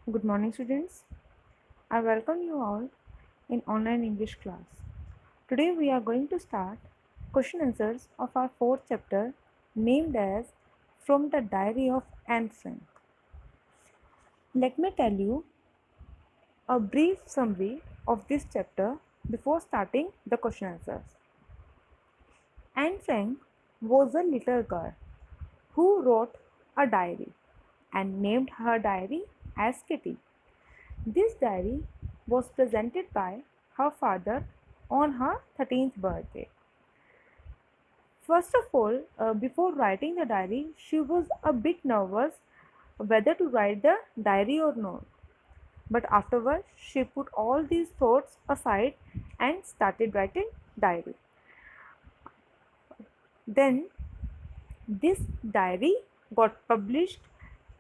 Good morning, students. I welcome you all in online English class. Today we are going to start question answers of our fourth chapter named as From the Diary of Anne Frank. Let me tell you a brief summary of this chapter before starting the question answers. Anne Frank was a little girl who wrote a diary and named her diary as Kitty. This diary was presented by her father on her 13th birthday. First of all, before writing the diary, she was a bit nervous whether to write the diary or not. But afterwards, she put all these thoughts aside and started writing diary. Then this diary got published,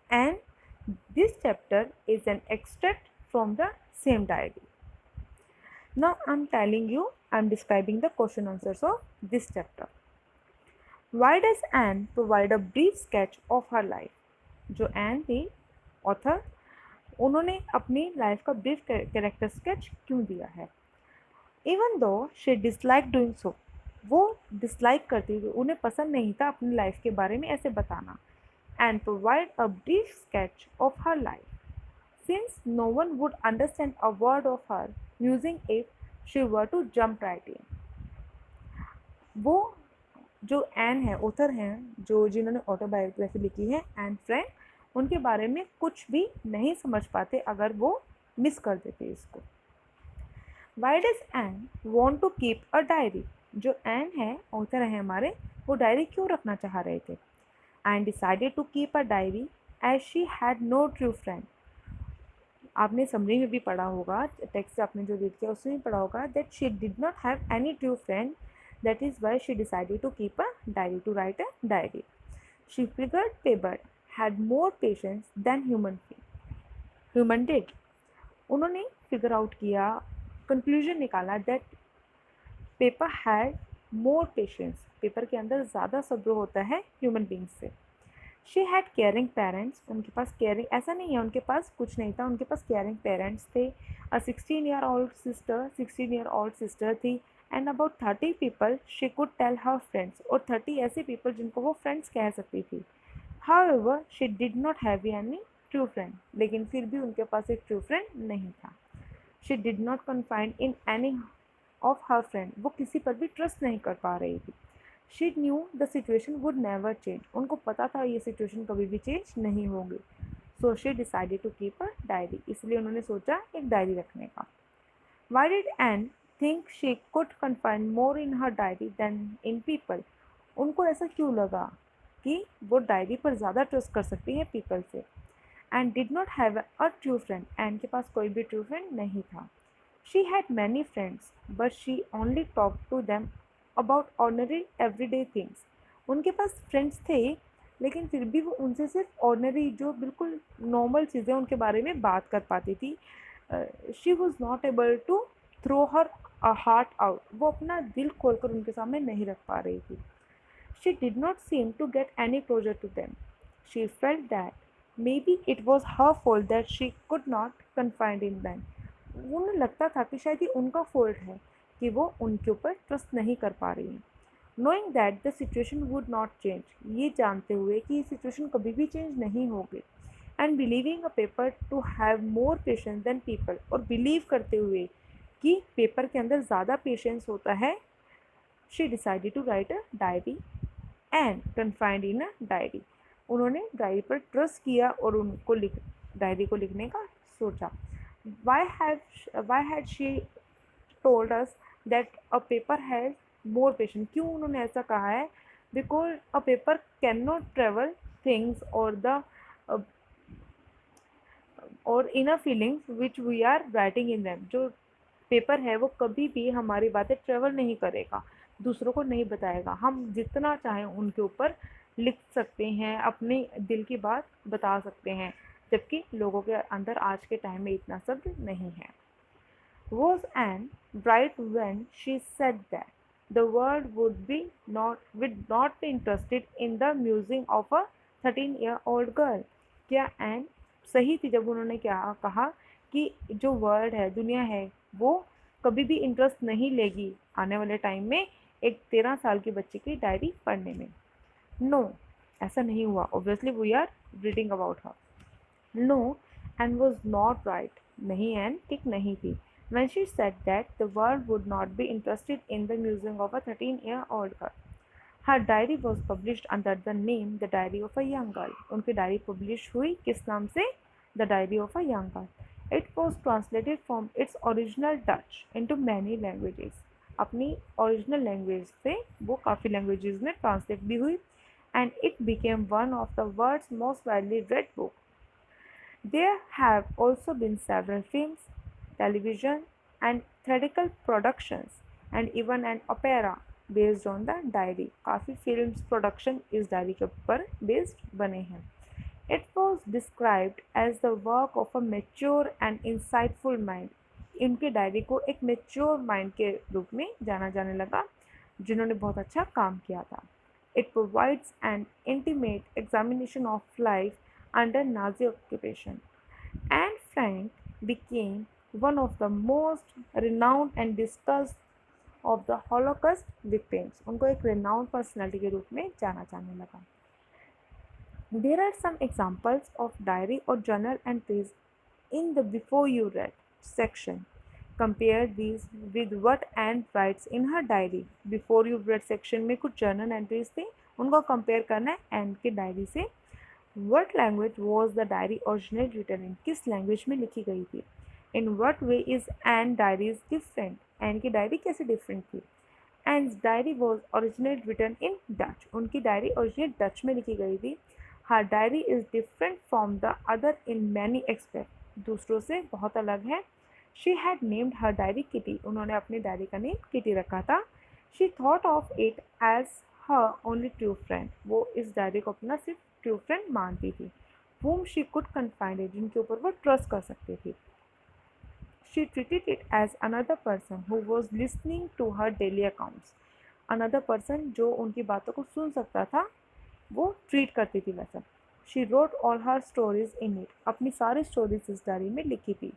and this chapter is an extract from the same diary. Now I'm describing the question answers of this chapter. Why does Anne provide a brief sketch of her life? जो N थी author, उन्होंने अपनी life का brief character sketch क्यों दिया है? Even though she dislike doing so, वो dislike करती थी, उन्हें पसंद नहीं था अपनी लाइफ के बारे में ऐसे बताना. And provide a brief sketch of her life since no one would understand a word of her musing if she were to jump right in. वो जो एन है, ऑथर हैं जो जिन्होंने ऑटोबायोग्राफी लिखी है, एन फ्रैंक, उनके बारे में कुछ भी नहीं समझ पाते अगर वो मिस कर देते इसको. Why does Anne want to keep a diary? जो एन है, ऑथर है हमारे, वो डायरी क्यों रखना चाह रहे थे? Anne decided to keep a diary as she had no true friend. आपने समरी में भी पढ़ा होगा, टेक्स्ट आपने जो रीड किया उसमें भी पढ़ा होगा that she did not have any true friend. That is why she decided to keep a diary, to write a diary. She figured paper had more patience than human did. उन्होंने figure out किया, conclusion निकाला that paper had more patience, paper के अंदर ज़्यादा सब्र होता है human beings से. शी हैड केयरिंग पेरेंट्स, उनके पास केयरिंग, ऐसा नहीं है उनके पास कुछ नहीं था, उनके पास केयरिंग पेरेंट्स थे. अ 16-year-old सिस्टर थी. And about 30 people she could tell her friends, और 30 ऐसे पीपल जिनको वो फ्रेंड्स कह सकती थी. However she did not have any true friend, लेकिन फिर भी उनके पास एक ट्रू फ्रेंड नहीं था. She did not confide in any of her friend, वो किसी पर भी ट्रस्ट नहीं कर पा रही थी. She knew the situation would never change, उनको पता था ये सिचुएशन कभी भी चेंज नहीं होगी. So she decided to keep a diary, इसलिए उन्होंने सोचा एक डायरी रखने का. Why did Anne think she could confine more in her diary than in people? उनको ऐसा क्यों लगा कि वो डायरी पर ज़्यादा ट्रस्ट कर सकती है पीपल से? Anne did not have a true friend, Anne के पास कोई भी ट्रू फ्रेंड नहीं था. She had many friends but she only talk to them about ordinary everyday things. उनके पास फ्रेंड्स थे, लेकिन फिर भी वो उनसे सिर्फ ऑर्डनरी, जो बिल्कुल नॉर्मल चीज़ें, उनके बारे में बात कर पाती थी. She was not able to throw her a heart out, वो अपना दिल खोलकर उनके सामने नहीं रख पा रही थी. She did not seem to get any closer to them. She felt that maybe it was her fault that she could not confide in them. उन्हें लगता था कि शायद ये उनका फॉल्ट है कि वो उनके ऊपर ट्रस्ट नहीं कर पा रही हैं. Knowing that the situation would not change, ये जानते हुए कि ये सिचुएशन कभी भी चेंज नहीं होगी. And believing a paper to have more patience than people, और बिलीव करते हुए कि पेपर के अंदर ज़्यादा पेशेंस होता है, she decided to write a diary and confined in a diary. उन्होंने डायरी पर ट्रस्ट किया और उनको डायरी को लिखने का सोचा. Why had she told us that a paper has more patience? क्यों उन्होंने ऐसा कहा है? Because a paper can not travel things और inner feelings which we are writing in them. जो पेपर है वो कभी भी हमारी बातें ट्रेवल नहीं करेगा, दूसरों को नहीं बताएगा. हम जितना चाहें उनके ऊपर लिख सकते हैं, अपने दिल की बात बता सकते हैं, जबकि लोगों के अंदर आज के टाइम में इतना सब नहीं है. Was Anne right when she said that the world would not be interested in the musing of a 13-year-old girl? क्या एन सही थी जब उन्होंने क्या कहा कि जो वर्ल्ड है, दुनिया है, वो कभी भी इंटरेस्ट नहीं लेगी आने वाले टाइम में एक 13 साल की बच्चे की डायरी पढ़ने में। नो, ऐसा नहीं हुआ। Obviously we are reading about her. No, and was not right. नहीं, एंड ठीक नहीं थी। When she said that the world would not be interested in the musing of a 13-year-old girl. Her diary was published under the name The Diary of a Young Girl. उनकी diary publish हुई किस नाम से? The Diary of a Young Girl. It was translated from its original Dutch into many languages. अपनी original language से वो काफ़ी languages में ट्रांसलेट भी हुई, and it became one of the world's most widely read books. There have also been several films, television, and theatrical productions, and even an opera based on the diary. काफ़ी films production इस diary के ऊपर based बने हैं. It was described as the work of a mature and insightful mind. इनकी diary को एक mature mind के रूप में जाना जाने लगा, जिन्होंने बहुत अच्छा काम किया था. It provides an intimate examination of life under Nazi occupation. Anne Frank became one of the most renowned and discussed of the Holocaust victims. उनको एक renowned personality के रूप में जाना जाने लगा. There are some examples of diary or journal entries in the before you read section. Compare these with what Anne writes in her diary. Before you read section में कुछ journal entries थे, उनको compare करना है Anne की diary से. What language was the diary originally written in? किस language में लिखी गई थी? In what way is Anne diaries different? Anne की डायरी कैसे डिफरेंट थी? Anne's diary was originally written in Dutch. उनकी डायरी ओरिजिनल डच में लिखी गई थी. Her diary is different from the other in many aspects. दूसरों से बहुत अलग है. She had named her diary Kitty. उन्होंने अपनी डायरी का नेम किटी रखा था. She thought of it as her only true friend. वो इस डायरी को अपना सिर्फ ट्रू फ्रेंड मानती थी. Whom she could confide in, जिनके ऊपर वो ट्रस्ट कर सकती थी. She treated it as another person who was listening to her daily accounts. Another person जो उनकी बातों को सुन सकता था, वो ट्रीट करती थी वैसा. She wrote all her stories in it. अपनी सारी स्टोरीज इस डायरी में लिखी थी.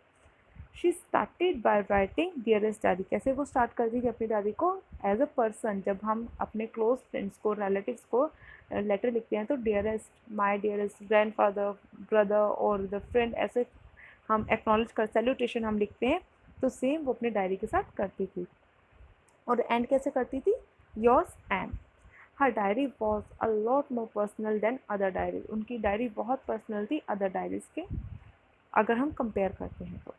She started by writing dearest diary. कैसे वो स्टार्ट करती थी अपनी डायरी को? As a person. जब हम अपने क्लोज फ्रेंड्स को, रिलेटिव्स को लेटर लिखते हैं तो dearest, my dearest grandfather, brother और द फ्रेंड, ऐसे हम एक्नॉलेज कर, सैल्यूटेशन हम लिखते हैं. तो सेम वो अपनी डायरी के साथ करती थी. और एंड कैसे करती थी? Yours Anne. Her diary was a lot more personal than other diaries. उनकी डायरी बहुत पर्सनल थी अदर डायरीज के, अगर हम कंपेयर करते हैं तो.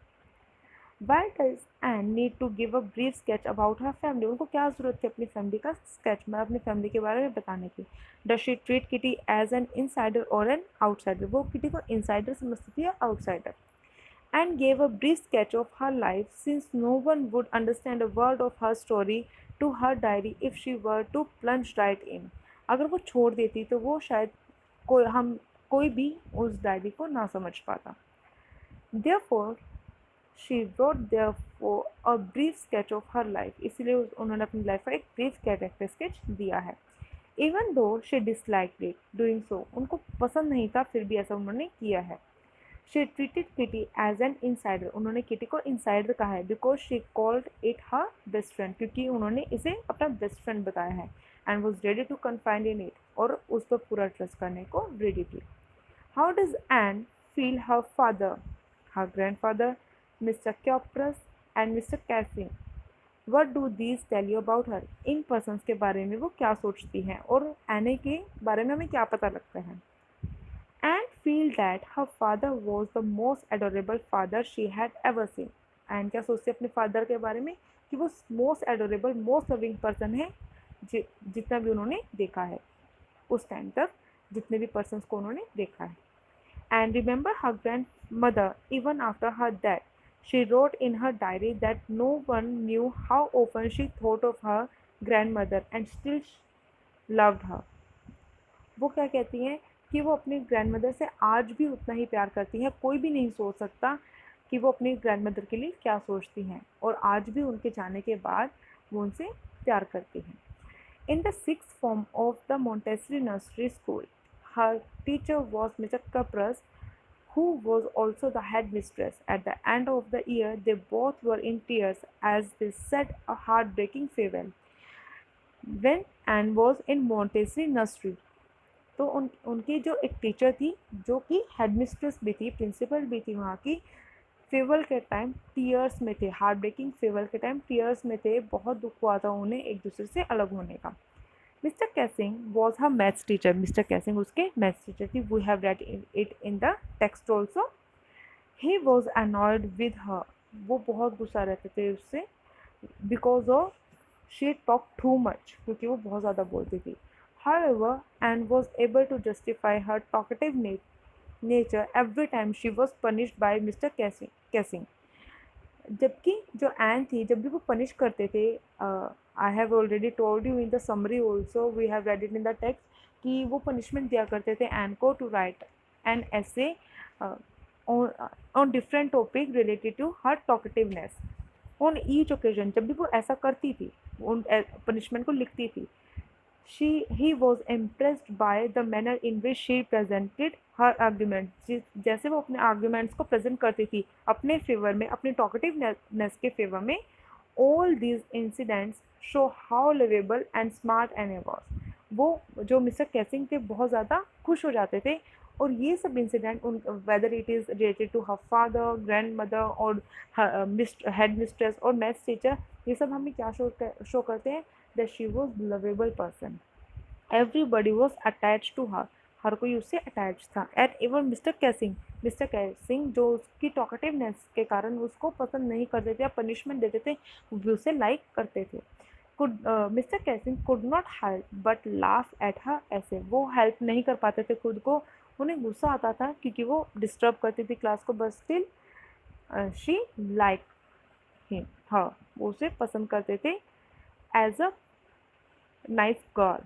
Why does Anne need to give a brief sketch about her family? उनको क्या ज़रूरत थी अपनी फैमिली का स्केच, मतलब अपनी फैमिली के बारे में बताने की? Does she treat Kitty as an insider or an outsider? वो किटी को इंसाइडर समझती थी या outsider? Anne gave a brief sketch of her life since no one would understand a word of her story to her diary if she were to plunge right in. अगर वो छोड़ देती तो वो शायद कोई भी उस डायरी को ना समझ पाता. Therefore, she wrote therefore a brief sketch of her life. इसलिए उन्होंने अपनी लाइफ का एक ब्रीफ कैरेक्टर स्केच दिया है. Even though she disliked it, doing so, उनको पसंद नहीं था, फिर भी ऐसा उन्होंने किया है. She treated Kitty as an insider. उन्होंने किटी को इंसाइडर कहा है because she called it her best friend. क्योंकि उन्होंने इसे अपना बेस्ट फ्रेंड बताया है. And was ready to confide in it. और उस पर पूरा ट्रस्ट करने को रेडी थी. How does Anne feel her father, her grandfather, Mr. Kypros and Mr. Cassin? What do these tell you about her? In persons के बारे में वो क्या सोचती हैं और एने के बारे में हमें क्या पता लगता है? And feel that her father was the most adorable father she had ever seen. And क्या सोचती है अपने फादर के बारे में? कि वो most adorable, most loving person है जितना भी उन्होंने देखा है उस टाइम तक, जितने भी पर्सन्स को उन्होंने देखा है. And remember her grandmother, even after her death. She wrote in her diary that no one knew how often she thought of her grandmother and still loved her. वो क्या कहती हैं कि वो अपनी ग्रैंडमदर से आज भी उतना ही प्यार करती हैं. कोई भी नहीं सोच सकता कि वो अपनी ग्रैंडमदर के लिए क्या सोचती हैं, और आज भी उनके जाने के बाद वो उनसे प्यार करती हैं. In the sixth form of the Montessori Nursery School, her teacher was Mr. Kapras, who was also the headmistress. At the end of the year, they both were in tears as they said a heartbreaking farewell. When Anne was in Montessori nursery, तो उनकी जो एक teacher थी जो कि headmistress भी थी, principal भी थी वहाँ की, फेवल के टाइम टीयर्स में थे, हार्ट ब्रेकिंग फेवल के टाइम टीयर्स में थे, बहुत दुख हुआ था उन्हें एक दूसरे से अलग होने का. Mister Keesing was her maths teacher. Mister Keesing उसके मैथ्स टीचर थी. We have read it in the text also. He was annoyed with her. वो बहुत गुस्सा रहते थे उससे, because of she talk too much, क्योंकि वो बहुत ज़्यादा बोलती थी. However, Anne was able to justify her talkative nature every time she was punished by Mr. Cassing. जबकि जो एन थी, जब भी वो पनिश करते थे, I have already told you in the summary also, we have read it in the text, कि वो पनिशमेंट दिया करते थे एन को to write an essay on different topic related to her talkativeness. On each occasion जब भी वो ऐसा करती थी, उन पनिशमेंट को लिखती थी, he was impressed by the manner in which she presented her arguments. जैसे वो अपने आर्ग्यूमेंट्स को प्रेजेंट करती थी अपने फेवर में, अपने टॉकेटिवनेस के फेवर में. all these incidents show how lovable and smart Anne was. वो जो मिस्टर कैसिंग थे बहुत ज़्यादा खुश हो जाते थे, और ये सब इंसिडेंट उन whether it is related to her father, grandmother और हेड मिस्ट्रेस और मैथ्स टीचर, ये सब हमें क्या शो करते हैं, that she was lovable person. Everybody was attached to her. हर कोई उससे अटैच था. एंड इवन मिस्टर कैसिंग जो उसकी टॉकेटिवनेस के कारण उसको पसंद नहीं करते थे या पनिशमेंट देते थे, वो भी उसे लाइक करते थे. Mister Keesing could not help but laugh at her. ऐसे वो हेल्प नहीं कर पाते थे खुद को, उन्हें गुस्सा आता था क्योंकि वो डिस्टर्ब करती थी क्लास को, but still she like him, हाँ वो उसे पसंद करते थे as a nice girl.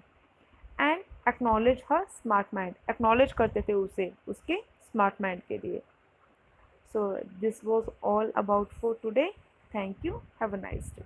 And acknowledge her smart mind. Acknowledge करते थे उसे उसके स्मार्ट माइंड के लिए. So this was all about for today. Thank you. Have a nice day.